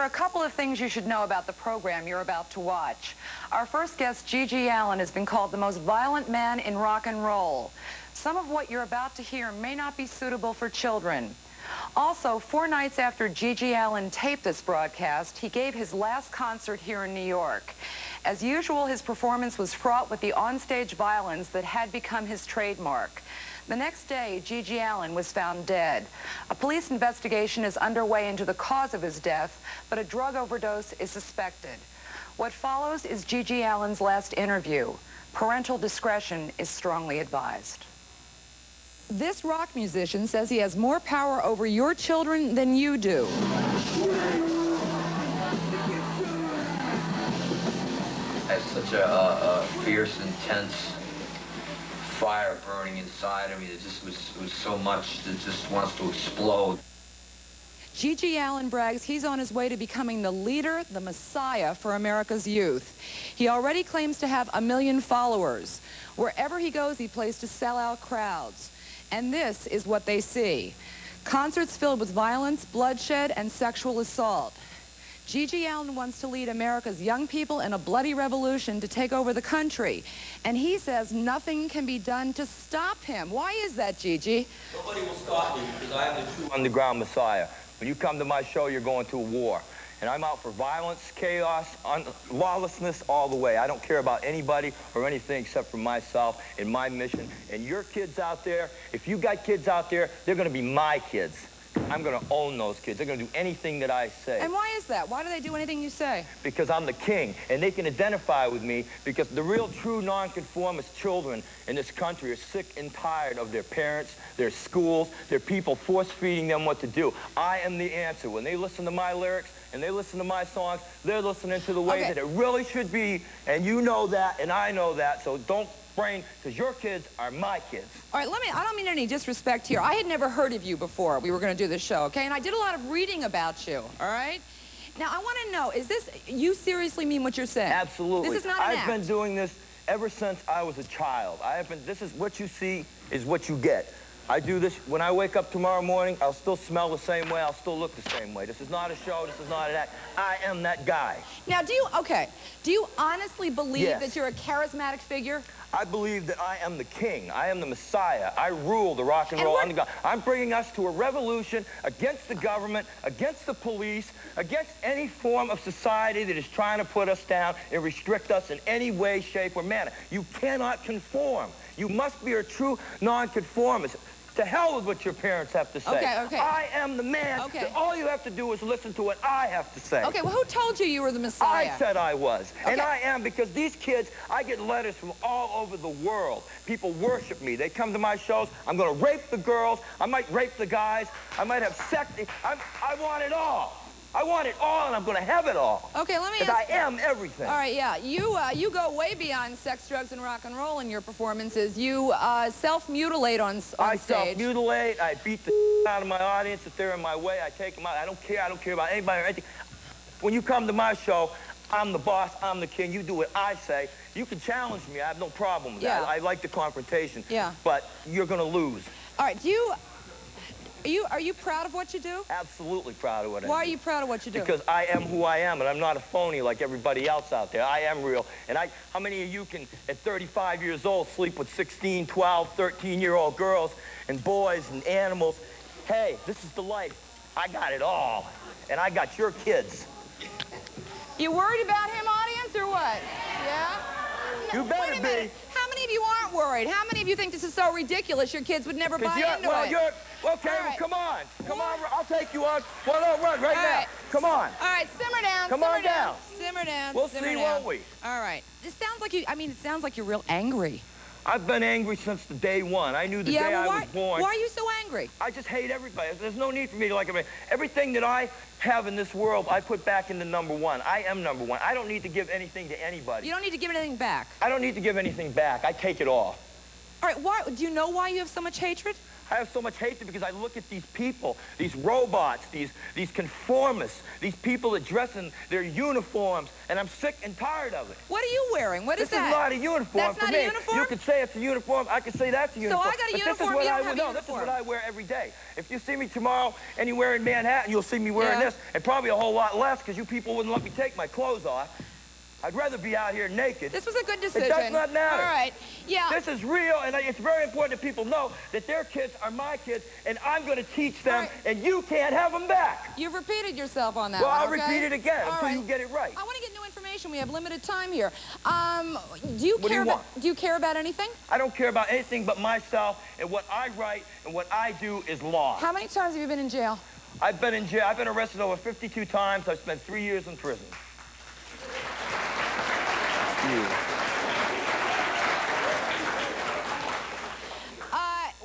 are a couple of things you should know about the program you're about to watch. Our first guest, G.G. Allin, has been called the most violent man in rock and roll. Some of what you're about to hear may not be suitable for children. Also, 4 nights after G.G. Allin taped this broadcast, he gave his last concert here in New York. As usual, his performance was fraught with the onstage violence that had become his trademark. The next day, G.G. Allin was found dead. A police investigation is underway into the cause of his death, but a drug overdose is suspected. What follows is G.G. Allin's last interview. Parental discretion is strongly advised. This rock musician says he has more power over your children than you do. I have such a fierce, intense fire burning inside of me. It was so much that just wants to explode. G.G. Allin brags he's on his way to becoming the leader, the messiah for America's youth. He already claims to have 1 million followers. Wherever he goes, he plays to sell out crowds. And this is what they see. Concerts filled with violence, bloodshed, and sexual assault. G.G. Allin wants to lead America's young people in a bloody revolution to take over the country. And he says nothing can be done to stop him. Why is that, G.G.? Nobody will stop me because I am the true underground messiah. When you come to my show, you're going to a war. And I'm out for violence, chaos, lawlessness all the way. I don't care about anybody or anything except for myself and my mission. And your kids out there, if you got kids out there, they're going to be my kids. I'm going to own those kids. They're going to do anything that I say. And why is that? Why do they do anything you say? Because I'm the king, and they can identify with me because the real, true, nonconformist children in this country are sick and tired of their parents, their schools, their people force-feeding them what to do. I am the answer. When they listen to my lyrics and they listen to my songs, they're listening to the way that it really should be, and you know that, and I know that, so don't brain, because your kids are my kids. All right, I don't mean any disrespect here. I had never heard of you before we were going to do this show, okay? And I did a lot of reading about you, all right? Now, I want to know, is this, you seriously mean what you're saying? Absolutely. This is not an act. I've been doing this ever since I was a child. This is what you see is what you get. I do this, when I wake up tomorrow morning, I'll still smell the same way, I'll still look the same way. This is not a show, this is not an act. I am that guy. Now, do you honestly believe that you're a charismatic figure? I believe that I am the king. I am the messiah. I rule the rock and roll underground. I'm bringing us to a revolution against the government, against the police, against any form of society that is trying to put us down and restrict us in any way, shape, or manner. You cannot conform. You must be a true nonconformist. To hell with what your parents have to say. Okay. I am the man. Okay. All you have to do is listen to what I have to say. Okay, well, who told you you were the messiah? I said I was. Okay. And I am, because these kids, I get letters from all over the world. People worship me. They come to my shows. I'm going to rape the girls. I might rape the guys. I might have sex. I want it all. I want it all, and I'm going to have it all. Okay, let me ask. Because I am everything. All right, yeah. You go way beyond sex, drugs, and rock and roll in your performances. You self-mutilate on stage. I self-mutilate. I beat the out of my audience if they're in my way. I take them out. I don't care. I don't care about anybody or anything. When you come to my show, I'm the boss. I'm the king. You do what I say. You can challenge me. I have no problem with that. I like the confrontation. Yeah. But you're going to lose. All right. Are you proud of what you do? Absolutely proud of what I do. Why are you proud of what you do? Because I am who I am, and I'm not a phony like everybody else out there. I am real. And how many of you can, at 35 years old, sleep with 16, 12, 13-year-old girls and boys and animals? Hey, this is the life. I got it all. And I got your kids. You worried about him, audience, or what? Yeah? You better Wait a minute. How many of you aren't worried? How many of you think this is so ridiculous your kids would never buy into it? Okay, well, come on. Come on, I'll take you on one-on-one right now. Come on. All right, simmer down. Come on down. Simmer down. We'll see, won't we? All right. It sounds like you're real angry. I've been angry since the day one. I knew the day I was born. Why are you so angry? I just hate everybody. There's no need for me to like everybody. Everything that I have in this world, I put back into #1. I am #1. I don't need to give anything to anybody. You don't need to give anything back? I don't need to give anything back. I take it all. All right, do you know why you have so much hatred? I have so much hatred because I look at these people, these robots, these conformists, these people that dress in their uniforms, and I'm sick and tired of it. What are you wearing? What is that? This is not a uniform That's for not me. a uniform? You could say it's a uniform. I could say that's a uniform. So I got a uniform, you don't have a uniform. This is what I wear every day. If you see me tomorrow anywhere in Manhattan, you'll see me wearing this, and probably a whole lot less because you people wouldn't let me take my clothes off. I'd rather be out here naked. This was a good decision. It does not matter. All right. Yeah. This is real, and it's very important that people know that their kids are my kids, and I'm going to teach them, and you can't have them back. You've repeated yourself on that well, one, I'll repeat it again until you get it right. I want to get new information. We have limited time here. Do you care about anything? I don't care about anything but myself, and what I write and what I do is law. How many times have you been in jail? I've been in jail. I've been arrested over 52 times. I've spent 3 years in prison.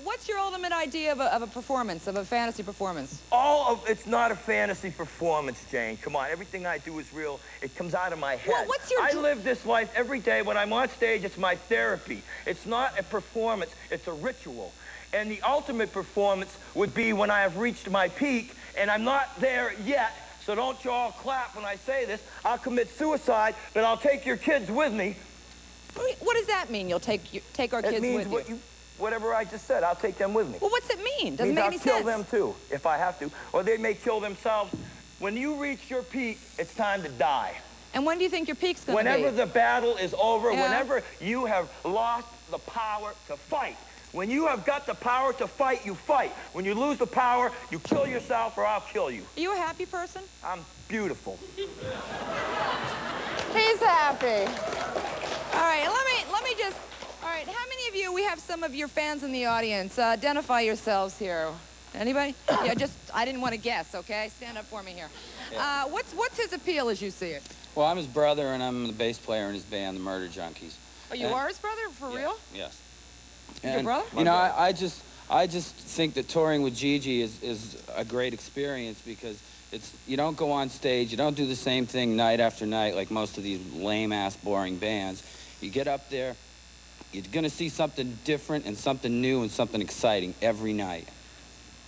What's your ultimate idea of a performance, of a fantasy performance? It's not a fantasy performance, Jane. Come on, everything I do is real. It comes out of my head. Well, what's your... I live this life every day. When I'm on stage, it's my therapy. It's not a performance, it's a ritual. And the ultimate performance would be when I have reached my peak, and I'm not there yet. So don't you all clap when I say this. I'll commit suicide, but I'll take your kids with me. What does that mean? You'll take our kids with you? Whatever I just said, I'll take them with me. Well, what's it mean? Doesn't make any sense. I'll kill them too, if I have to. Or they may kill themselves. When you reach your peak, it's time to die. And when do you think your peak's going to be? Whenever the battle is over, whenever you have lost the power to fight. When you have got the power to fight, you fight. When you lose the power, you kill yourself or I'll kill you. Are you a happy person? I'm beautiful. He's happy. All right, let me just... All right, how many of you, we have some of your fans in the audience. Identify yourselves here. Anybody? Yeah, I didn't want to guess, okay? Stand up for me here. Yeah. What's his appeal as you see it? Well, I'm his brother, and I'm the bass player in his band, the Murder Junkies. Oh, you are his brother, for real? Yes. He's your brother? You know, I just think that touring with Gigi is a great experience because you don't go on stage, you don't do the same thing night after night like most of these lame-ass, boring bands. You get up there, you're going to see something different and something new and something exciting every night.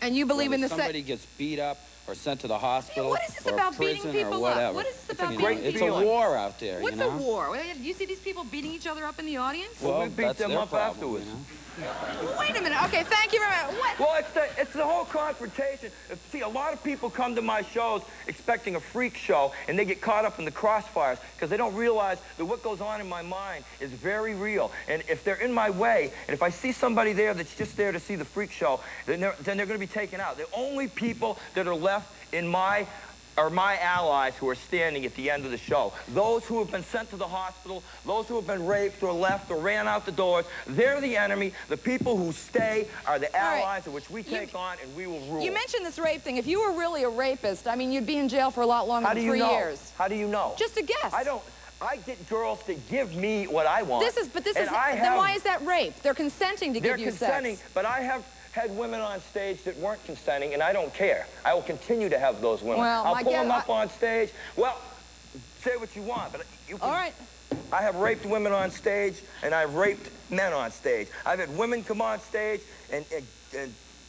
And you believe in the somebody gets beat up or sent to the hospital what is this or about prison beating people or whatever. up? What is this about beating people up? It's a war out there, What's you know? a war? Do you see these people beating each other up in the audience? Well, we beat them up afterwards. You know? Wait a minute. Okay, thank you very much. What? Well, it's the whole confrontation. See, a lot of people come to my shows expecting a freak show, and they get caught up in the crossfires because they don't realize that what goes on in my mind is very real. And if they're in my way, and if I see somebody there that's just there to see the freak show, then they're going to be taken out. The only people that are left in my allies who are standing at the end of the show. Those who have been sent to the hospital, those who have been raped or left or ran out the doors, they're the enemy. The people who stay are the allies of which we take on and we will rule. You mentioned this rape thing. If you were really a rapist, I mean, you'd be in jail for a lot longer than 3 years. How do you know? Just a guess. I get girls to give me what I want. Then why is that rape? They're consenting to give you sex. They're consenting, but I have had women on stage that weren't consenting, and I don't care. I will continue to have those women. Well, I'll pull them up on stage. Well, say what you want, but you can... All right. I have raped women on stage, and I've raped men on stage. I've had women come on stage and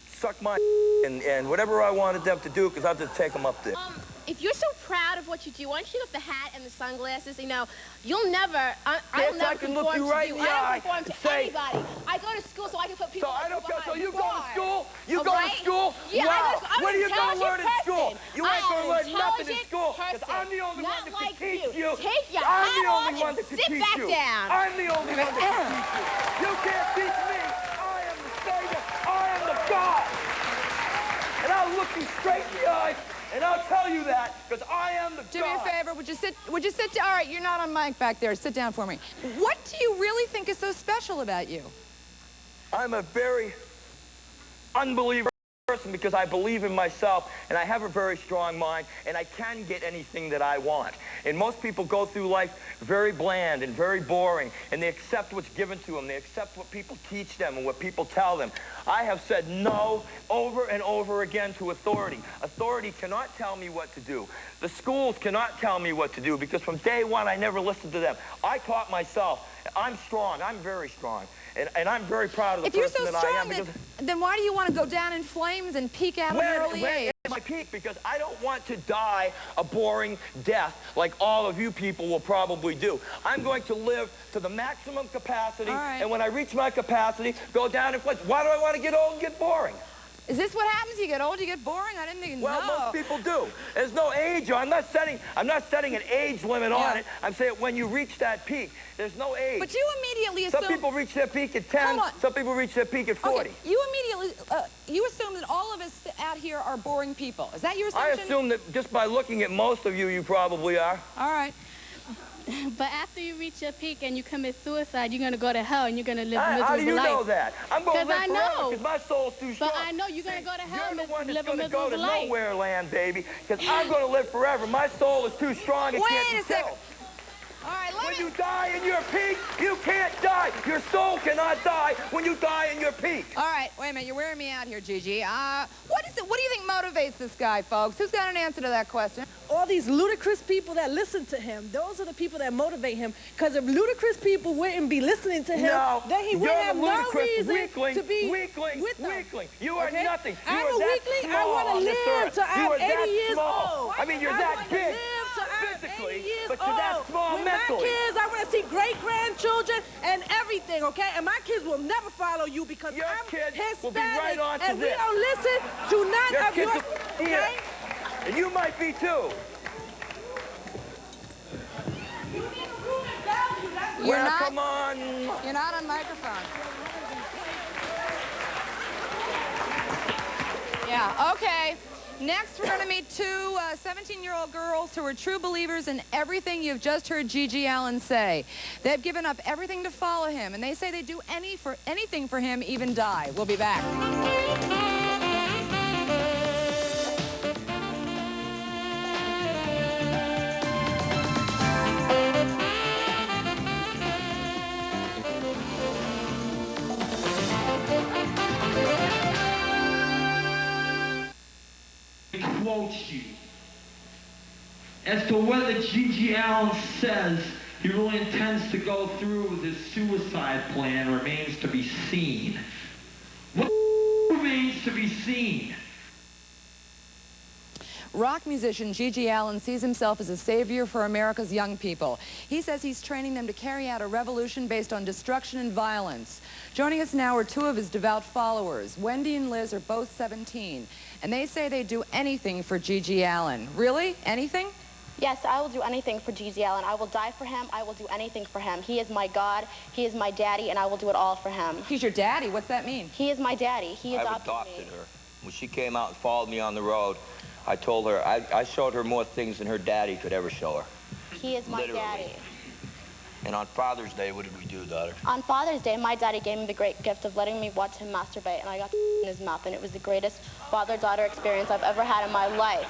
suck my and whatever I wanted them to do, because I'll just take them up there. If you're so proud of what you do, why don't you take off the hat and the sunglasses? You know, you'll never, I'll never conform to you. I don't conform to anybody. I go to school so I can put people So I don't care. So you go to bars. school? You go to school? Yeah, wow. I'm What are you going to learn in school? You ain't going to learn nothing in school. Because I'm the only one that can teach you. Take your hat off and sit back down. I'm the only one that can teach you. You can't teach me. I am the Savior. I am the God. And I'll look you straight in the eyes. And I'll tell you that, because I am the God. Do me a favor, would you sit down? All right, you're not on mic back there. Sit down for me. What do you really think is so special about you? I'm a very unbeliever person because I believe in myself, and I have a very strong mind, and I can get anything that I want. And most people go through life very bland and very boring, and they accept what's given to them. They accept what people teach them and what people tell them. I have said no over and over again to authority. Authority cannot tell me what to do. The schools cannot tell me what to do because from day one I never listened to them. I taught myself. I'm strong. I'm very strong. And I'm very proud of the person that I am. If you're so strong, then why do you want to go down in flames and peak out at an early age? My peak, because I don't want to die a boring death like all of you people will probably do. I'm going to live to the maximum capacity, and when I reach my capacity, go down in flames. Why do I want to get old and get boring? Is this what happens? You get old, you get boring? I didn't even know. Well, most people do. There's no age. I'm not setting an age limit on it. I'm saying when you reach that peak, there's no age. But you immediately assume... Some people reach their peak at 10. Some people reach their peak at 40. Okay. You immediately, you assume that all of us out here are boring people. Is that your assumption? I assume that just by looking at most of you, you probably are. All right. But after you reach your peak and you commit suicide, you're going to go to hell and you're going to live a miserable life. How do you know that? I'm going to live forever because my soul's too strong. But I know you're going to go to hell and live a miserable life. You're the one that's going to go to nowhere land, baby, because I'm going to live forever. My soul is too strong. It can't be killed. All right, when you die in your peak, you can't die. Your soul cannot die when you die in your peak. All right, wait a minute. You're wearing me out here, Gigi. What is it? What do you think motivates this guy, folks? Who's got an answer to that question? All these ludicrous people that listen to him, those are the people that motivate him. Because if ludicrous people wouldn't be listening to him, then he wouldn't have no reason to be with them. Weakling. You are nothing. I'm a weakling. I want to live till I'm 80 years old. I mean, you're that big physically, but you're that small mentally. My kids, I want to see great-grandchildren and everything, okay? And my kids will never follow you because your I'm kids Hispanic, will be right on to and this. we don't listen to none of your, okay? And you might be too. Come on. You're not on microphone. Yeah, okay. Next, we're going to meet two 17-year-old girls who are true believers in everything you've just heard Gigi Allin say. They've given up everything to follow him, and they say they'd do anything for him, even die. We'll be back. Quotes you as to whether Gigi Allin says he really intends to go through with his suicide plan remains to be seen. What remains to be seen? Rock musician Gigi Allin sees himself as a savior for America's young people. He says he's training them to carry out a revolution based on destruction and violence. Joining us now are two of his devout followers. Wendy and Liz are both 17, and they say they'd do anything for Gigi Allin. Really? Anything? Yes, I will do anything for Gigi Allin. I will die for him. I will do anything for him. He is my God. He is my daddy, and I will do it all for him. He's your daddy? What's that mean? He is my daddy. He adopted me. Her. When she came out and followed me on the road, I told her, I showed her more things than her daddy could ever show her. He is my daddy. And on Father's Day, what did we do, daughter? On Father's Day, my daddy gave me the great gift of letting me watch him masturbate, and I got in his mouth, and it was the greatest father-daughter experience I've ever had in my life.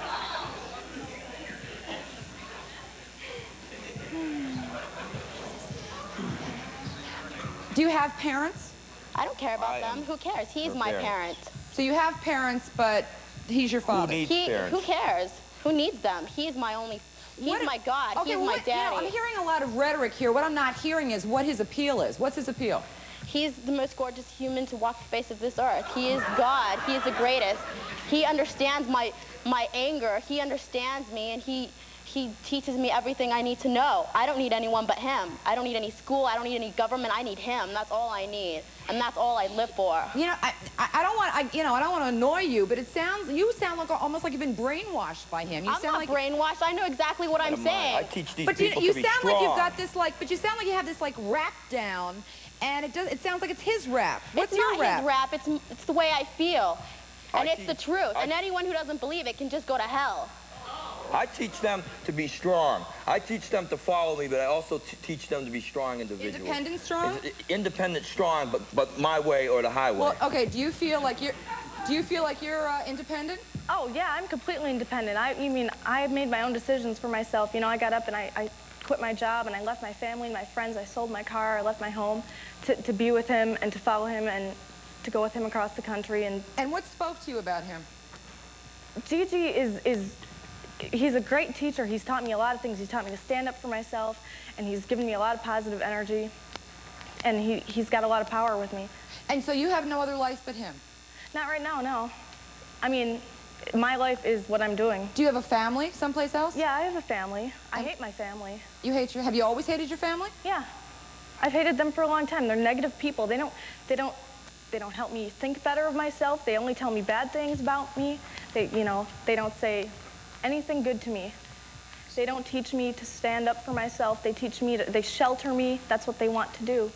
Do you have parents? I don't care about them. Who cares? He's my parent. So you have parents, but he's your father. Who needs parents? Who cares? Who needs them? He's my only... He's my God. Okay, he's my daddy. I'm hearing a lot of rhetoric here. What I'm not hearing is what his appeal is. What's his appeal? He's the most gorgeous human to walk the face of this earth. He is God. He is the greatest. He understands my anger. He understands me, and he teaches me everything I need to know. I don't need anyone but him. I don't need any school. I don't need any government. I need him. That's all I need, and that's all I live for. You know, I don't want to annoy you, but you sound like almost like you've been brainwashed by him. I'm not brainwashed. I know exactly what I'm saying. I teach these people to be strong. But you sound like you've got this but you sound like you have this rap down, and it sounds like it's his rap. What's your rap? It's not his rap. It's the way I feel, and it's the truth. And anyone who doesn't believe it can just go to hell. I teach them to be strong. I teach them to follow me, but I also teach them to be strong individuals. Independent strong? Independent strong, but my way or the highway. Well, okay. Do you feel like you're independent? Oh yeah, I'm completely independent. I made my own decisions for myself. You know, I got up and I quit my job and I left my family and my friends. I sold my car. I left my home to be with him and to follow him and to go with him across the country. And what spoke to you about him? Gigi he's a great teacher. He's taught me a lot of things. He's taught me to stand up for myself, and he's given me a lot of positive energy. and he's got a lot of power with me. And so you have no other life but him? Not right now, no. I mean, my life is what I'm doing. Do you have a family someplace else? Yeah, I have a family. I hate my family. Have you always hated your family? Yeah. I've hated them for a long time. They're negative people. They don't help me think better of myself. They only tell me bad things about me. They don't say anything good to me. They don't teach me to stand up for myself. They shelter me. That's what they want to do.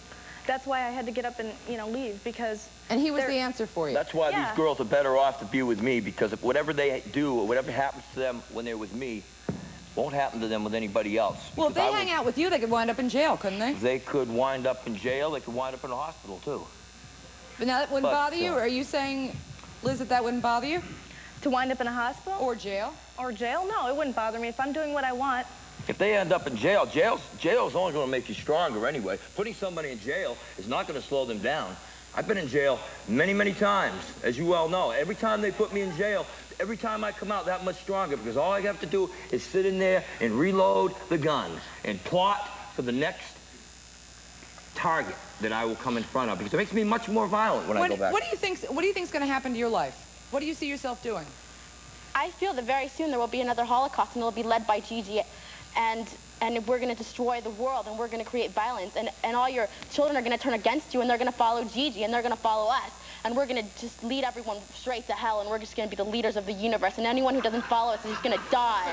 That's why I had to get up and, leave, because... And he was the answer for you. That's why these girls are better off to be with me, because if whatever they do or whatever happens to them when they're with me won't happen to them with anybody else. Well, if they hang out with you, they could wind up in jail, couldn't they? They could wind up in jail. They could wind up in a hospital, too. But now that wouldn't bother you? Or are you saying, Liz, that wouldn't bother you? To wind up in a hospital? Or jail? Or jail? No, it wouldn't bother me if I'm doing what I want. If they end up in jail, jail's only going to make you stronger anyway. Putting somebody in jail is not going to slow them down. I've been in jail many, many times, as you well know. Every time they put me in jail, every time I come out that much stronger, because all I have to do is sit in there and reload the gun and plot for the next target that I will come in front of, because it makes me much more violent when I go back. What do you think's going to happen to your life? What do you see yourself doing? I feel that very soon there will be another Holocaust, and it will be led by Gigi, and we're going to destroy the world, and we're going to create violence, and all your children are going to turn against you, and they're going to follow Gigi, and they're going to follow us, and we're going to just lead everyone straight to hell, and we're just going to be the leaders of the universe, and anyone who doesn't follow us is just going to die.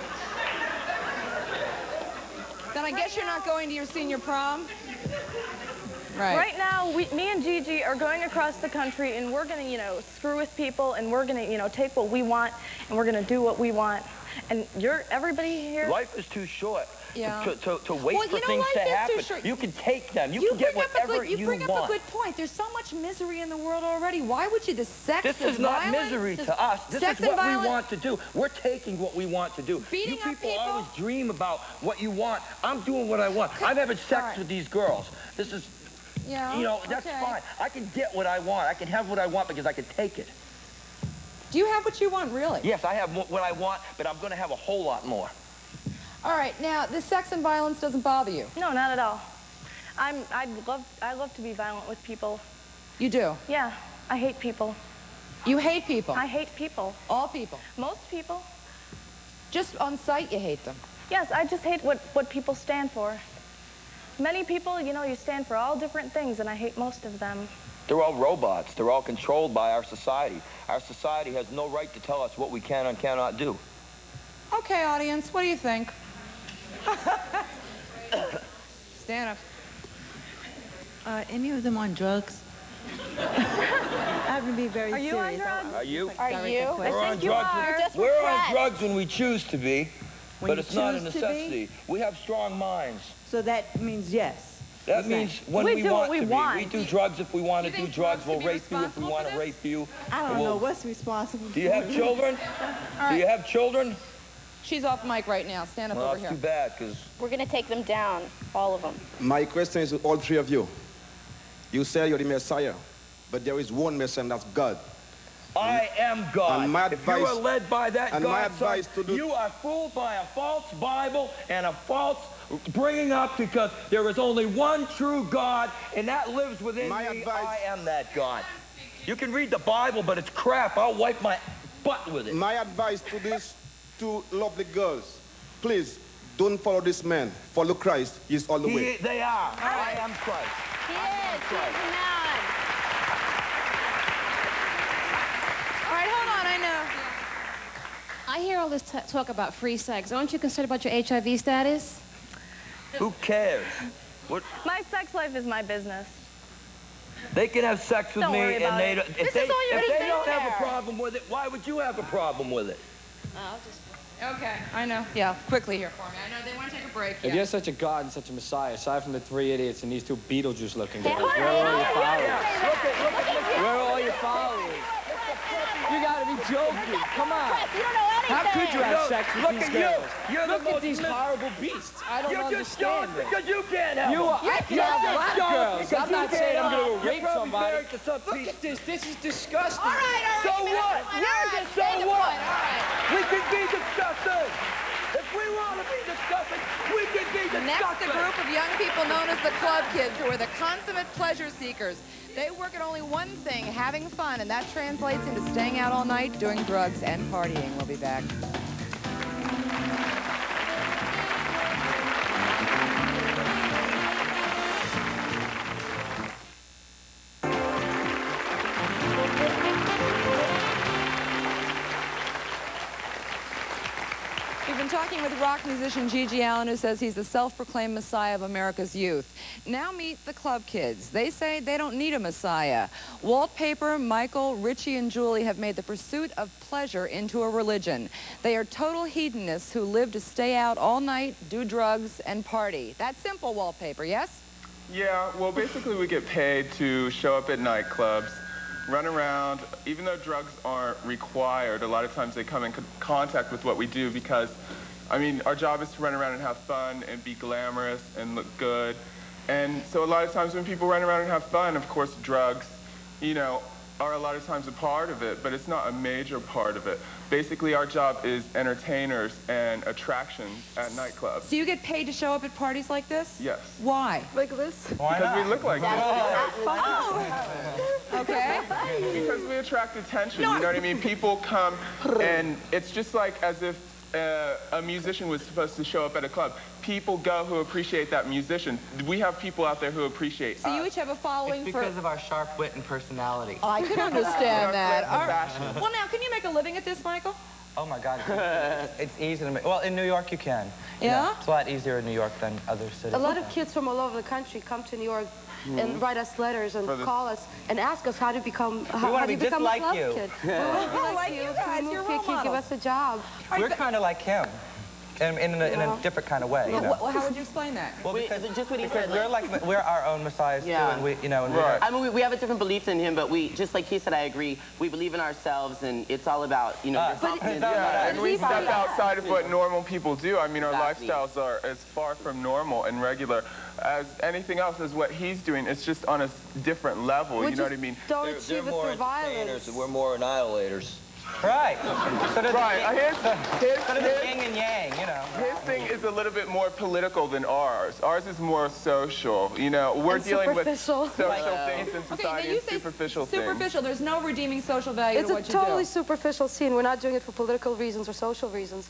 Then I guess you're not going to your senior prom? Right. Right now, me and Gigi are going across the country, and we're going to, screw with people, and we're going to, take what we want, and we're going to do what we want. And everybody here... Life is too short to wait well, for things to happen. Short. You can take them. You can get whatever you want. You bring up a good point. There's so much misery in the world already. Why would you? The sex, This is not misery to us. This is what we want to do. We're taking what we want to do. Beating you people always dream about what you want. I'm doing what I want. I'm having sex with these girls. This is... that's fine. I can get what I want. I can have what I want because I can take it. Do you have what you want, really? Yes, I have what I want, but I'm going to have a whole lot more. All right, now, the sex and violence doesn't bother you? No, not at all. I love to be violent with people. You do? Yeah, I hate people. You hate people? I hate people. All people? Most people. Just on sight, you hate them? Yes, I just hate what people stand for. Many people, you stand for all different things, and I hate most of them. They're all robots. They're all controlled by our society. Our society has no right to tell us what we can and cannot do. Okay, audience, what do you think? Stand up. Are any of them on drugs? I have to be very serious. Are you on drugs? Are you? Are you? We're on drugs. We're on drugs when we choose to be, but it's not a necessity. We have strong minds. So that means yes. That means when we want to be. We do drugs if we want to do drugs. We'll rape you if we want to rape you. I don't know what's responsible. Do you have children? Do you have children? She's off mic right now. Stand up over here. That's too bad, because... We're going to take them down, all of them. My question is to all three of you. You say you're the Messiah, but there is one Messiah, and that's God. I am God. And my advice, if you are led by that and God, my advice son, you are fooled by a false Bible and a false bringing up, because there is only one true God, and that lives within me. I am that God. You can read the Bible, but it's crap. I'll wipe my butt with it. My advice to these two lovely girls, please don't follow this man. Follow Christ. He's all the way. They are. I am Christ. He is. He's the man. All right, hold on. I know. I hear all this talk about free sex. Aren't you concerned about your HIV status? Who cares? What? My sex life is my business. They can have sex with me, and they don't. If they don't have a there. problem with it, why would you have a problem with it? Okay, I know. Yeah, quickly here for me. I know they want to take a break. If you're such a God and such a Messiah, aside from the three idiots and these two Beetlejuice-looking guys, Hey, where are all your followers? Look Where are all your followers? You gotta be joking. Come on. You don't know anything. How could you have sex with these girls? You're Look at these horrible beasts. I don't understand it. Because you can't help them. I can have black girls. I'm not saying I'm going to rape You're somebody. married to some Look at this. This is disgusting. All right. So what? You're just So what? All right. We can be disgusting. If we want to be disgusting, we can be disgusting. Next, a group of young people known as the club kids, who are the consummate pleasure seekers. They work at only one thing, having fun, and that translates into staying out all night, doing drugs, and partying. We'll be back. We've been talking with rock musician Gigi Allin, who says he's the self-proclaimed messiah of America's youth. Now meet the club kids. They say they don't need a messiah. Wallpaper, Michael, Richie, and Julie have made the pursuit of pleasure into a religion. They are total hedonists who live to stay out all night, do drugs, and party. That's simple, Wallpaper, yes? Yeah, well, basically we get paid to show up at nightclubs, run around. Even though drugs aren't required, a lot of times they come in contact with what we do because, I mean, our job is to run around and have fun and be glamorous and look good. And so a lot of times when people run around and have fun, of course, drugs, you know, are a lot of times a part of it, but it's not a major part of it. Basically, our job is entertainers and attractions at nightclubs. So you get paid to show up at parties like this? Yes. Why? Like this? Because we look like this. Okay. Because we attract attention, you know what I mean? People come, and it's just like as if a musician was supposed to show up at a club. People go who appreciate that musician. We have people out there who appreciate So you each have a following it's because of our sharp wit and personality. I can understand that. Well, now, can you make a living at this, Michael? Oh my God, it's easy to make. Well, in New York you can. Yeah? It's a lot easier in New York than other cities. A lot of kids from all over the country come to New York and write us letters and call us and ask us how to become how do you become a club kid. Like you guys, you're role Can you give us a job? We're kind of like him. In a different kind of way, you know. Well, how would you explain that? Well, because just what he said, we're our own messiahs too, and we, you know, and I mean, we have a different belief than him, but we, just like he said, I agree. We believe in ourselves, and it's all about, you know, yeah, and we step outside of what normal people do. I mean, our lifestyles are as far from normal and regular as anything else is what he's doing. It's just on a different level, you know what I mean? They're more entertainers, and we're more annihilators. Right. His yin and yang, you know. His thing is a little bit more political than ours. Ours is more social. You know, we're dealing with social things in society and superficial things. Superficial. There's no redeeming social value to what you do. It's a totally superficial scene. We're not doing it for political reasons or social reasons.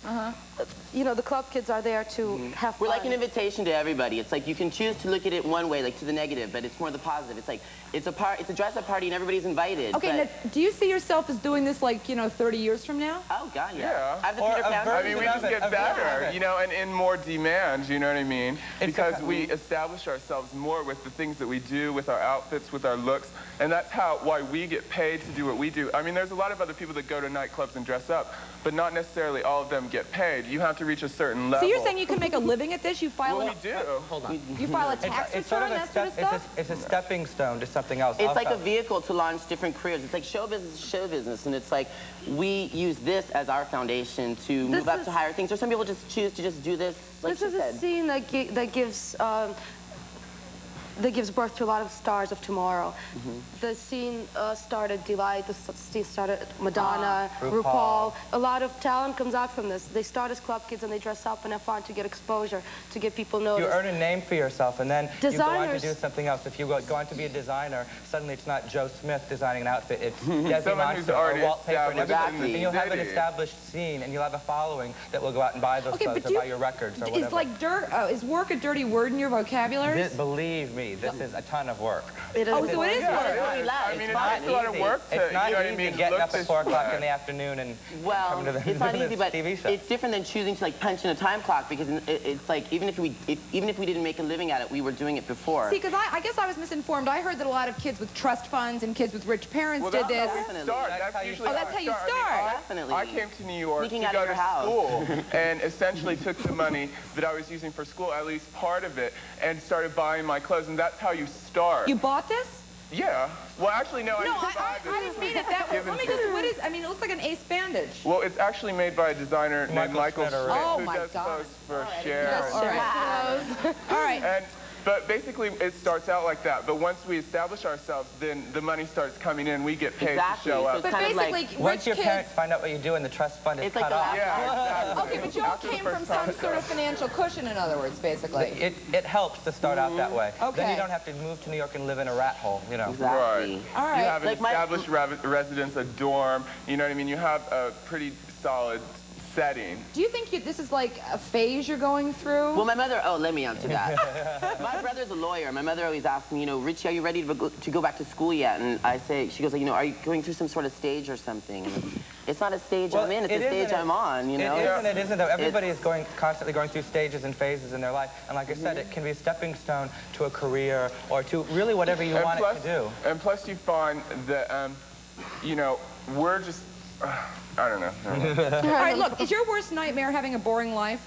You know, the club kids are there to have fun. We're like an invitation to everybody. It's like you can choose to look at it one way, like to the negative, but it's more the positive. It's like it's a dress-up party and everybody's invited. Okay, now, do you see yourself as doing this like, you know, 30 years from now? Oh, God, yeah. I have the Peter Pan. I mean, we just get better, you know, and in more demand, you know what I mean? Because we establish ourselves more with the things that we do, with our outfits, with our looks, and that's why we get paid to do what we do. I mean, there's a lot of other people that go to nightclubs and dress up, but not necessarily all of them get paid. You have to reach a certain level. So you're saying you can make a living at this? You file we do. Hold on. You file a tax return, that sort of stuff? It's a stepping stone to something else. It's like a vehicle to launch different careers. It's like show business is show business, and it's like we use this as our foundation to move up to higher things. Or some people just choose to just do this. Like this is a scene that gives birth to a lot of stars of tomorrow. The scene started Delight, the scene started Madonna, RuPaul. A lot of talent comes out from this. They start as club kids and they dress up and have fun to get exposure, to get people noticed. You earn a name for yourself, and then you go on to do something else. If you go on to be a designer, suddenly it's not Joe Smith designing an outfit, it's Desi Monster or Wallpaper, and everything. And you'll have an established scene, and you'll have a following that will go out and buy those clothes or buy your records or whatever. Is like is work a dirty word in your vocabulary? Believe me, this is a ton of work. It is. Oh, so it is work. I mean, it's a lot of work to, it's not you know what easy I mean? Getting up at 4 o'clock in the afternoon and coming to the it's not easy, but TV show. it's different than choosing to like punch in a time clock because it's like even if we didn't make a living at it, we were doing it before. See, because I guess I was misinformed. I heard that a lot of kids with trust funds and kids with rich parents did this. That's usually that's how you start. Definitely. I came to New York Sneaking to out go of your to house. school and essentially took the money that I was using for school, at least part of it, and started buying my clothes, and that's how you start. You bought this? Yeah. Well, actually, no. I didn't mean it that way. Let me just, what is, I mean, it looks like an ace bandage. Well, it's actually made by a designer named Michael Smith, oh who my does God. clothes for Cher. All right. And But basically, it starts out like that. But once we establish ourselves, then the money starts coming in. We get paid to show up. But basically, once your parents find out what you do and the trust fund is cut off. Yeah, exactly. Okay, but you all came from some sort of financial cushion, in other words, basically. It helps to start out that way. Okay. Then you don't have to move to New York and live in a rat hole, you know. Right. All right. You have an established residence, a dorm. You know what I mean? You have a pretty solid setting. Do you think this is like a phase you're going through? Well, my mother, let me answer that. My brother's a lawyer. My mother always asks me, you know, Richie, are you ready to go back to school yet? And I say, she goes, like, you know, are you going through some sort of stage or something? And it's not a stage I'm in, it's a stage I'm on, you know? It isn't, though. Everybody is constantly going through stages and phases in their life. And like I said, it can be a stepping stone to a career or to really whatever you want it to do. And plus you find that, you know, we're just, I don't know. All right, look, is your worst nightmare having a boring life?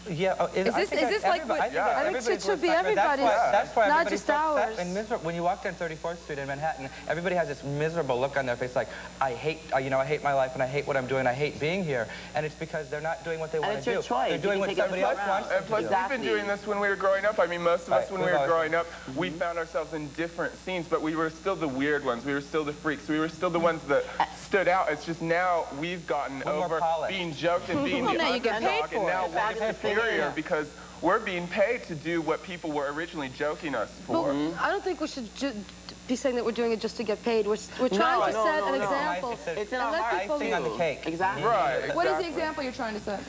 Yeah. Is this like what? I think it should be everybody's, that's why not just ours. And miserable. When you walk down 34th Street in Manhattan, everybody has this miserable look on their face, like I hate my life and I hate what I'm doing. I hate being here, and it's because they're not doing what they want to do. They're doing what somebody else wants them to do. And plus, we've been doing this when we were growing up. I mean, most of us, when we were growing up, we found ourselves in different scenes, but we were still the weird ones. We were still the freaks. We were still the ones that stood out. It's just now we've gotten over being joked and being the underdog, and now we're superior because we're being paid to do what people were originally joking us for. Well, I don't think we should be saying that we're doing it just to get paid. We're trying to set an example. It's in our icing on the cake. Exactly. Right. Exactly. What is the example you're trying to set?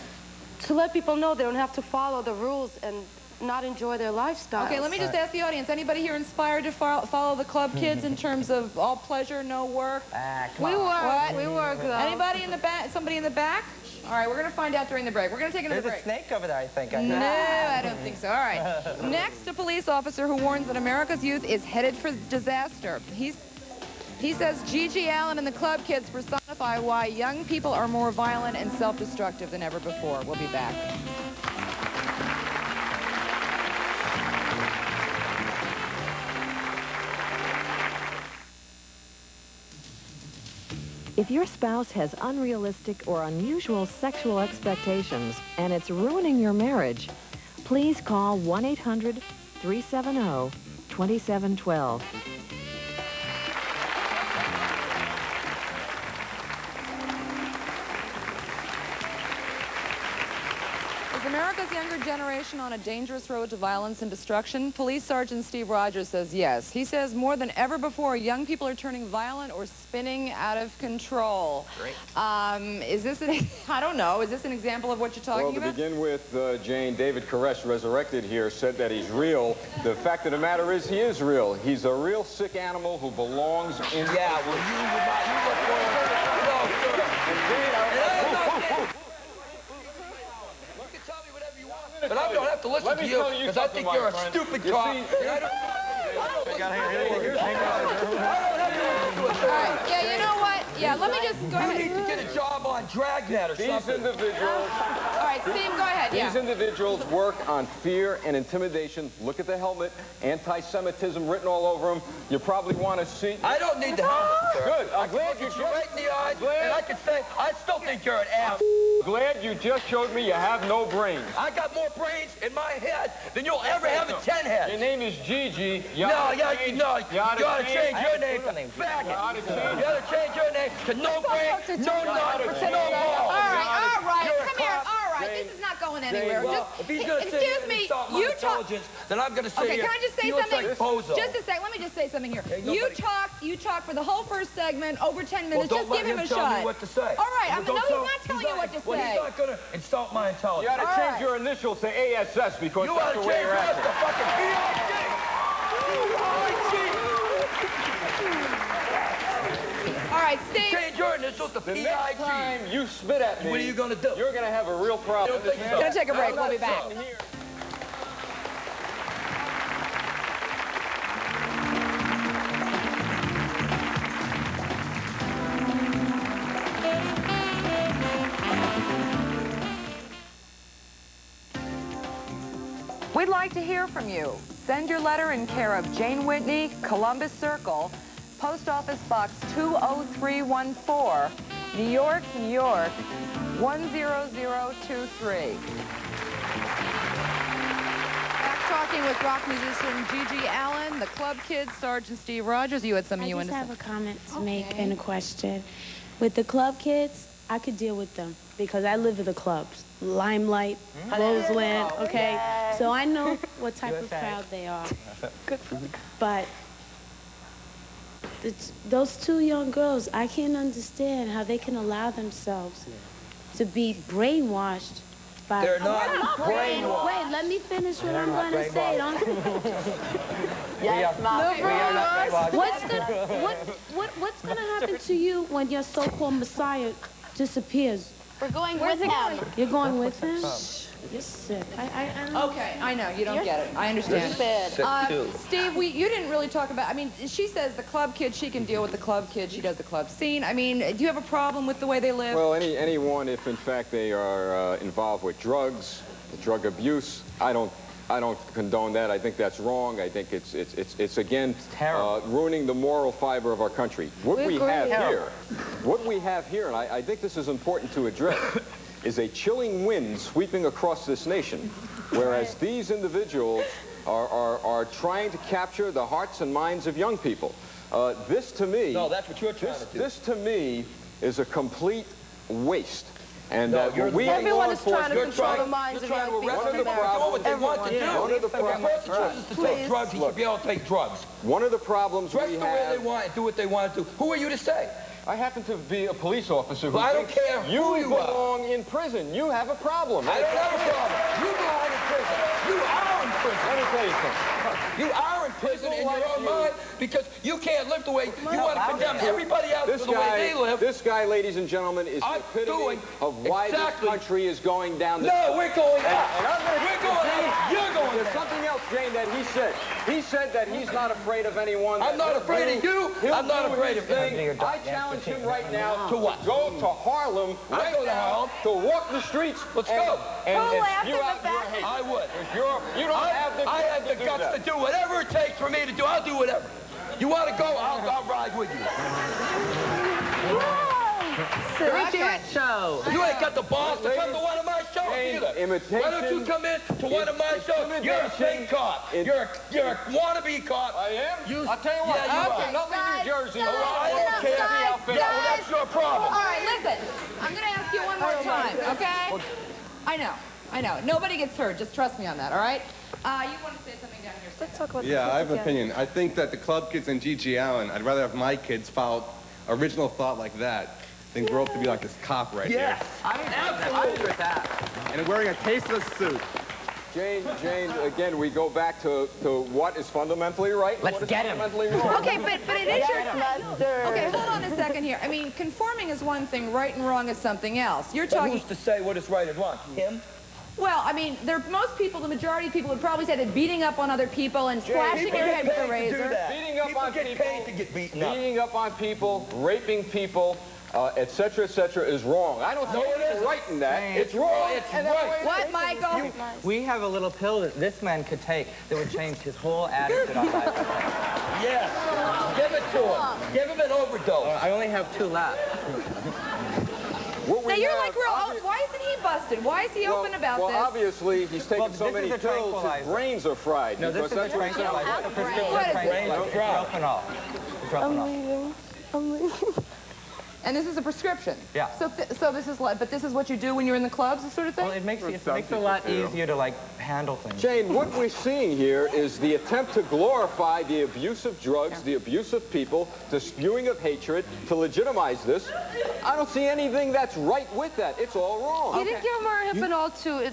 To let people know they don't have to follow the rules and not enjoy their lifestyle. Okay, let me just ask the audience, anybody here inspired to follow the club kids in terms of all pleasure, no work? We work though. Anybody in the back? Somebody in the back? All right, we're going to find out during the break. We're going to take another break. There's a snake over there, I think. No, I don't think so. All right. Next, a police officer who warns that America's youth is headed for disaster. He says Gigi Allin and the club kids personify why young people are more violent and self-destructive than ever before. We'll be back. If your spouse has unrealistic or unusual sexual expectations and it's ruining your marriage, please call 1-800-370-2712. Is America's younger generation on a dangerous road to violence and destruction? Police Sergeant Steve Rogers says yes. He says more than ever before, young people are turning violent or spinning out of control. Great. Is this I don't know, is this an example of what you're talking about? Well, to begin with, Jane, David Koresh, resurrected here, said that he's real. The fact of the matter is he is real. He's a real sick animal who belongs in... Yeah, well, But I don't have to listen to you because I think you're a stupid cop. Yeah, you know what? Yeah, let me just go ahead. You need to get a job on Dragnet or something. These individuals... All right, Steve, go ahead. These individuals work on fear and intimidation. Look at the helmet. Anti-Semitism written all over them. You probably want to see... I don't need the helmet, sir. Good. I'm glad you just... right in the eyes, and I can say, I still think you're an ass. Glad you just showed me you have no brains. I got more brains in my head than you'll ever have in 10 heads. Your name is Gigi. You gotta change your name to faggot. You gotta change your name to no brains, no nut, no balls. All right, come here. All right, this is not going anywhere. Well, if he's gonna say excuse me, you talk. Then I'm gonna say. Okay, can I just say something? Like bozo. Just a sec. Let me just say something here. You talk for the whole first segment, over 10 minutes. Well, just give him a shot. Tell me what to say. All right, no, he's not telling you what to say. Well, he's not gonna insult my intelligence. You ought to change your initial to ASS because you that's the way you're acting. You ought to change All right, Steve. Change your initials to PIG. The next time you spit at me, what are you gonna do? You're gonna have a real problem. We're gonna take a break. We'll be back. We'd like to hear from you. Send your letter in care of Jane Whitney, Columbus Circle, Post Office Box 20314, New York, New York, 10023. Back to talking with rock musician Gigi Allin, the Club Kids, Sergeant Steve Rogers. You had something you wanted to say? I just have a comment to make and a question. With the Club Kids, I could deal with them because I live in the clubs. Limelight, Roseland, okay? So I know what type of crowd they are. But those two young girls, I can't understand how they can allow themselves to be brainwashed by... They're not brainwashed. Wait, let me finish what I'm going to say. Yes, Mom. We are not brainwashed. What's going to happen to you when your so-called Messiah disappears? We're going with him. You're going with him? You're sick. I don't know. Okay, I know. You don't get it. I understand. Steve, you didn't really talk about... I mean, she says the club kid, she can deal with the club kid. She does the club scene. I mean, do you have a problem with the way they live? Well, anyone, if in fact they are involved with drugs, drug abuse, I don't condone that. I think that's wrong. I think it's again ruining the moral fiber of our country. What we have here, and I think this is important to address, is a chilling wind sweeping across this nation, whereas these individuals are trying to capture the hearts and minds of young people. This to me, no, that's what you're trying to do. This to me is a complete waste. And everyone is trying to control the minds of young people. One of the problems they want to do. One of the problems to take drugs, he should be able to take drugs. One of the problems we have. Dress the way they want and do what they want to do. Who are you to say? I happen to be a police officer who I don't care who you belong in prison. You have a problem. I don't have a problem. You belong in prison. You are in prison. Let me tell you something. You are in prison in your own mind because you can't live the way you want to condemn everybody else for the way they live. This guy, ladies and gentlemen, is the epitome of why this country is going down the No, we're going up. We're going up. You're going There's something else, Jane, that he said. He said that he's not afraid of anyone. I'm not afraid of you. I'm not afraid of him. I challenge him right now to what? Go to Harlem right now to walk the streets. Let's go. And spew out your hate. I would. You don't have the I have the guts to do whatever it takes for me to do. I'll do whatever. You want to go? I'll ride with you. The Richie Rich Show. You ain't got the balls to come to one of my shows either. Why don't you come in to one of my shows? You're a fake cop. You're a wannabe cop. I am? I'll tell you what. Yeah, you are. Nothing New Jersey. I don't care. Yeah, well, that's your problem. All right, listen. I'm going to ask you one more time, okay? I know. Nobody gets hurt. Just trust me on that, all right? You want to say something down here? Let's talk about I have an opinion. I think that the Club Kids and Gigi Allin, I'd rather have my kids follow original thought like that than grow up to be like this cop right here. I agree with that. And wearing a tasteless suit. Jane, again, we go back to what is fundamentally right. Let's get him. Okay, but it is your... Okay, hold on a second here. I mean, conforming is one thing, right and wrong is something else. You're talking... Who's to say what is right and wrong? Him? Well, I mean, most people, the majority of people would probably say that beating up on other people and slashing your head with a razor. Beating up on people, paid to get beaten up. Beating up on people, raping people, etc., is wrong. I don't think it's right in that. It's wrong. It's right. What, Michael? We have a little pill that this man could take that would change his whole attitude on life. Yes. Give it to him. Give him an overdose. I only have 2 left. Now you're like, why isn't he busted? Why is he open about this? Well, obviously, he's taken so many pills, his brains are fried. No, this is a tranquilizer. I'm leaving. And this is a prescription? Yeah. So this is but this is what you do when you're in the clubs, this sort of thing? Well, it makes it a lot easier to, like, handle things. Jane, what we're seeing here is the attempt to glorify the abuse of drugs, the abuse of people, the spewing of hatred, to legitimize this. I don't see anything that's right with that. It's all wrong. He didn't give him Hypnol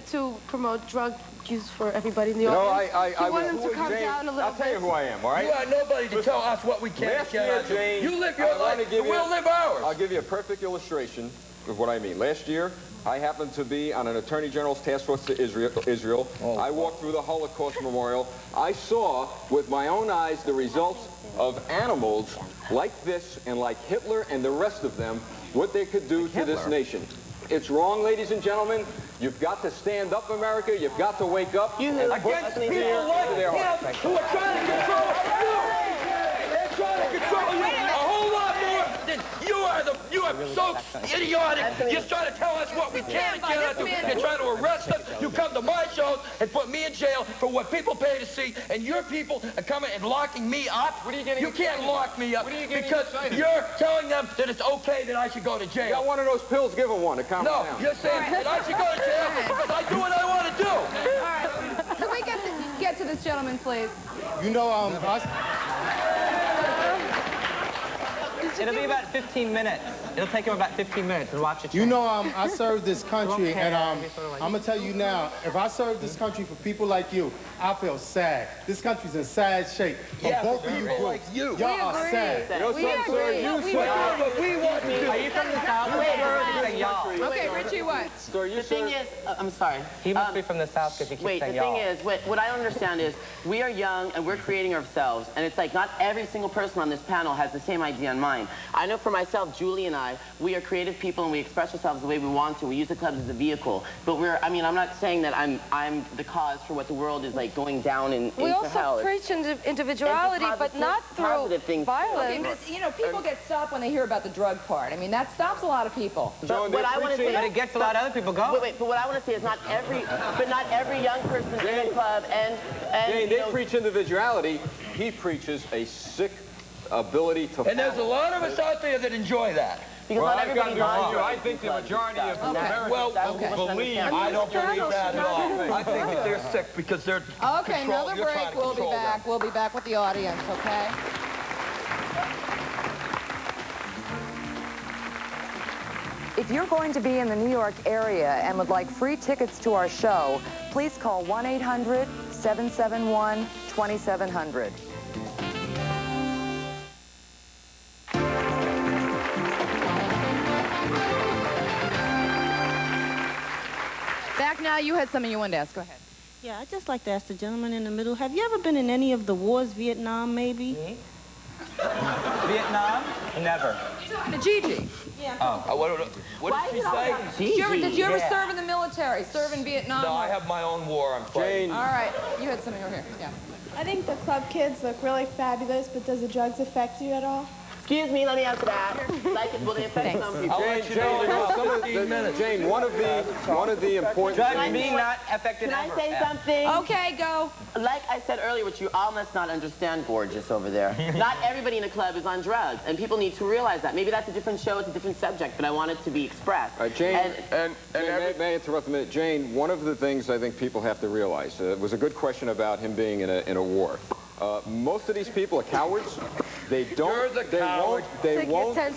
to promote drug use for everybody in the audience. He wanted him to come down a little bit. I'll tell you who I am, all right? You are nobody to tell us what we can and cannot do. You live your life, and we'll live ours. I'll give you a perfect illustration of what I mean. Last year, I happened to be on an Attorney General's task force to Israel. I walked through the Holocaust Memorial. I saw with my own eyes the results of animals like this and like Hitler and the rest of them, what they could do to this nation. It's wrong, ladies and gentlemen. You've got to stand up, America. You've got to wake up and put fear into their hearts. Who are trying to control you. They're trying to control you a whole lot more than you are so idiotic. You're trying to tell us what we can and cannot do. You're trying to arrest us. You come to my shows and put me in jail for what people pay to see, and your people are coming and locking me up. What are you getting You can't lock me up because excited? you're telling them that it's okay that I should go to jail. You got one of those pills, give him one to calm No, down. you're saying that I should go to jail because I do what I want to do. All right. Can we get to this gentleman, please? You know, It'll be about 15 minutes. It'll take him about 15 minutes and watch it. You know, I serve this country, and I'm gonna tell you now, if I serve this country for people like you, I feel sad. This country's in sad shape. Yeah, both of you people groups, like you. y'all are sad. You know, we agree. But we want to do. Are you from the South? Okay, Richie, what? The thing is, I'm sorry. He must be from the South because he keeps Wait, saying the thing y'all. is, what I don't understand is, we are young and we're creating ourselves, and it's like not every single person on this panel has the same idea in mind. I know for myself, Julie and I, we are creative people and we express ourselves the way we want to. We use the clubs as a vehicle, but I mean, I'm not saying that I'm the cause for what the world is like going down into hell. We also preach individuality, but not through violence. Okay, but, you know, people get stopped when they hear about the drug part. I mean, that stops a lot of people. But what I want to say, but it gets a lot of other people going. Wait, but what I want to say is not every young person in the club and Jane, they preach individuality. He preaches a sick ability to. And there's a lot of us out there that enjoy that. Because well, not everybody I think the majority of Americans believe. I don't believe that at all. I think that they're sick because they're Okay, another break. We'll be back. We'll be back with the audience, okay? If you're going to be in the New York area and would like free tickets to our show, please call 1-800-771-2700. Back now, you had something you wanted to ask. Go ahead. Yeah, I'd just like to ask the gentleman in the middle, have you ever been in any of the wars, Vietnam, maybe? Me? Vietnam? Never. To Gigi. Yeah. Oh. What did she say? Did you ever serve in the military? Serve in Vietnam? No, I have my own war I'm fighting. All right. You had something over here. Yeah. I think the club kids look really fabulous, but does the drugs affect you at all? Excuse me, let me answer that. Will they affect some people? Jane, one of the important drugs being not affected. Can I say something? Okay, go. Like I said earlier, which you all must not understand, gorgeous over there. Not everybody in the club is on drugs, and people need to realize that. Maybe that's a different show, it's a different subject, but I want it to be expressed. Jane, may I interrupt a minute? Jane, one of the things I think people have to realize, it was a good question about him being in a war. Most of these people are cowards. They won't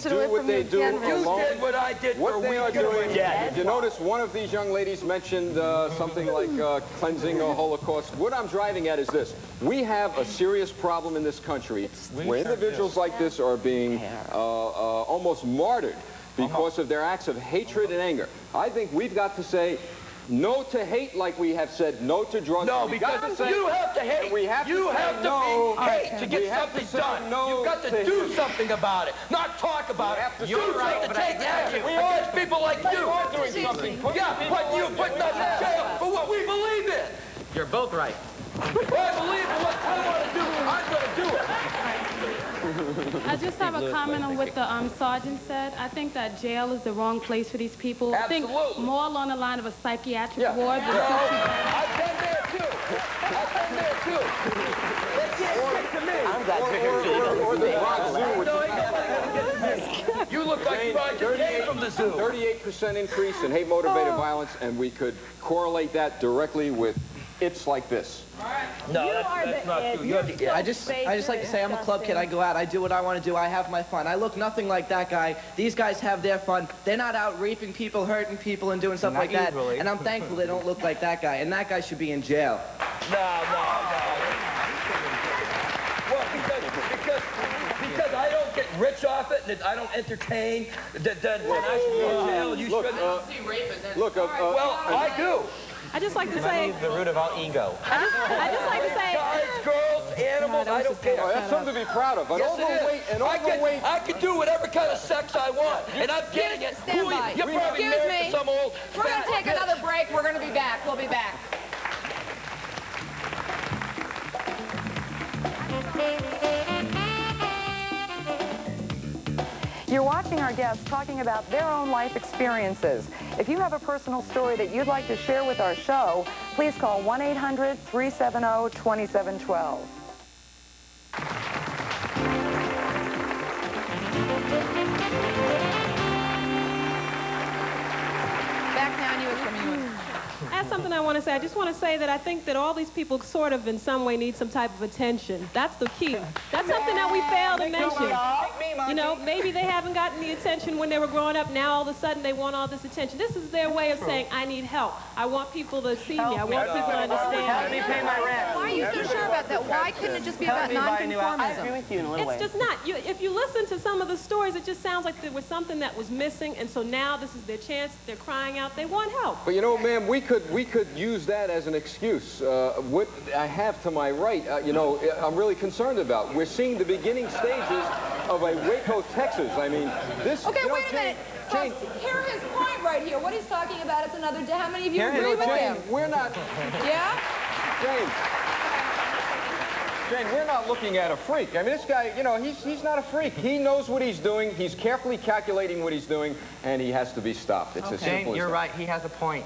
do what they do alone. You did what I did for a week. What they are doing, did you notice one of these young ladies mentioned something like cleansing a Holocaust? What I'm driving at is this. We have a serious problem in this country where individuals like this are being almost martyred because of their acts of hatred and anger. I think we've got to say no to hate like we have said no to drugs. No, because you have to hate. You have to hate to get something done. You've got to do something about it, not talk about it. You have to take action. We urge people like you. Yeah, but you put us in jail for what we believe in. You're both right. I believe in what I want to do. I'm going to do it. I just have a comment on what the sergeant said. I think that jail is the wrong place for these people. Absolutely. I think more along the line of a psychiatric ward. I've been there too. I've been there too. They can't stick to me. I'm glad or the Bronx Zoo. You look like you just came from the zoo. 38% increase in hate-motivated violence, and we could correlate that directly with it's like this. No, that's not true. I just like to say I'm a club kid. I go out, I do what I want to do, I have my fun. I look nothing like that guy. These guys have their fun. They're not out raping people, hurting people, and doing stuff like that. And I'm thankful they don't look like that guy. And that guy should be in jail. No. Well, because I don't get rich off it, and I don't entertain, then I should be in jail. You shouldn't. Well, I do. I just like to say... the root of all ego. I just like to say... Guys, girls, animals, I don't care. That's something to be proud of. I can do whatever kind of sex I want, and I'm getting it. Stand by. You're probably married to some old... We're going to take another break. We're going to be back. We'll be back. You're watching our guests talking about their own life experiences. If you have a personal story that you'd like to share with our show, please call 1-800-370-2712. Back now, you from you. That's something I want to say. I just want to say that I think that all these people sort of in some way need some type of attention. That's the key. That's something that we failed to mention. You know, maybe they haven't gotten the attention when they were growing up. Now all of a sudden they want all this attention. This is their way of saying, I need help. I want people to see me. I want people to understand. Help me pay my rent. Why are you so sure about that? Why couldn't it just be about nonconformism? I agree with you in a little way. It's just not. If you listen to some of the stories, it just sounds like there was something that was missing, and so now this is their chance. They're crying out. They want help. But you know, ma'am, we could use that as an excuse. What I have to my right, you know, I'm really concerned about. We're seeing the beginning stages of a Waco, Texas. I mean, this. Okay, you know, wait a minute. Jane, Hear his point right here. What he's talking about is another day. How many of you agree with Jane, him? we're not. Yeah? Jane, we're not looking at a freak. I mean, this guy, you know, he's not a freak. He knows what he's doing. He's carefully calculating what he's doing, and he has to be stopped. It's as simple as that. You're right. He has a point.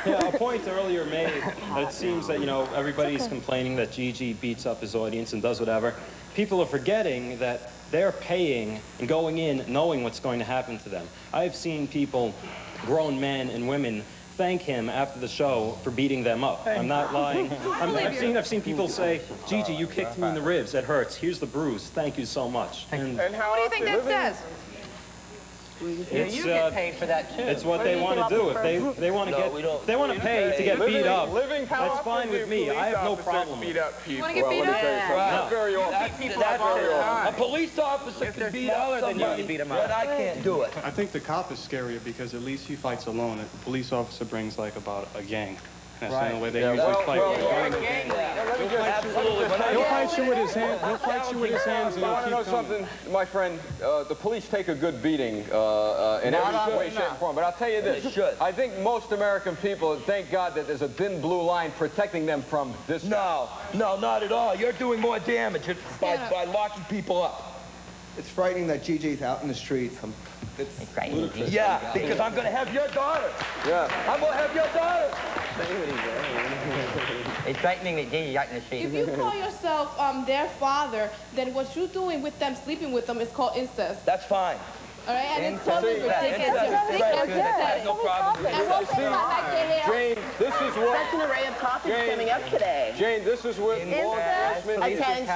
Yeah, a point earlier made that it seems that, you know, everybody's complaining that Gigi beats up his audience and does whatever. People are forgetting that they're paying and going in knowing what's going to happen to them. I've seen people, grown men and women, thank him after the show for beating them up. I'm not lying. I've seen people say, Gigi, you kicked me in the ribs. It hurts. Here's the bruise. Thank you so much. And what do you think that says? Yeah, you get paid for that too. It's what they want to do. If they want to they want to pay to get beat up, that's fine with me. I have no problem. Beat up people. You want to get beat up? Not very often. A police officer can beat up somebody, but I can't do it. I think the cop is scarier because at least he fights alone. A police officer brings like about a gang. That's the only way they usually fight. He'll fight you with his hands. He'll fight you with his hands. And I want to know something, my friend. The police take a good beating in every way, shape, and form. But I'll tell you this: I think most American people thank God that there's a thin blue line protecting them from this. No, not at all. You're doing more damage by locking people up. It's frightening that Gigi's out in the streets. It's ludicrous. Yeah, because I'm going to have your daughter. Yeah. I'm going to have your daughter. It's frightening that Gigi's out in the street. If you call yourself their father, then what you're doing with them, sleeping with them, is called incest. That's fine. All right, and it's totally ridiculous. No problem. Jane, this is what... Such an array of topics coming up today. Jane, this is what law enforcement... Attention.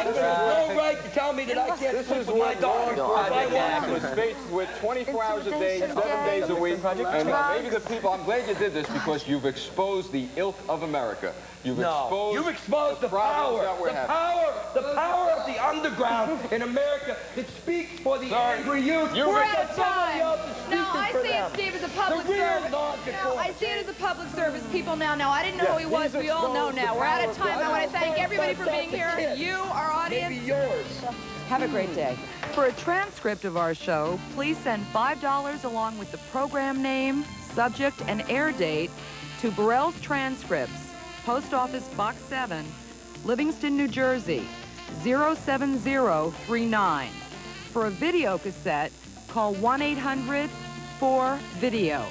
There's no right to tell me that I can't sleep with my daughter. Law enforcement is faced with 24 hours a day, 7 days a week. And maybe the people... I'm glad you did this because you've exposed the ilk of America. You've exposed the power of the underground in America that speaks for the angry youth. We're out of time. No, I see it, Steve, as a public service. No, I see it as a public service. People now know. I didn't know who he was. We all know now. We're out of time. I want to thank everybody for being here. You, our audience. Maybe yours. Have a great day. For a transcript of our show, please send $5 along with the program name, subject, and air date to Burrell's Transcripts, Post Office Box 7, Livingston, New Jersey, 07039. For a video cassette, call 1-800-4-VIDEO.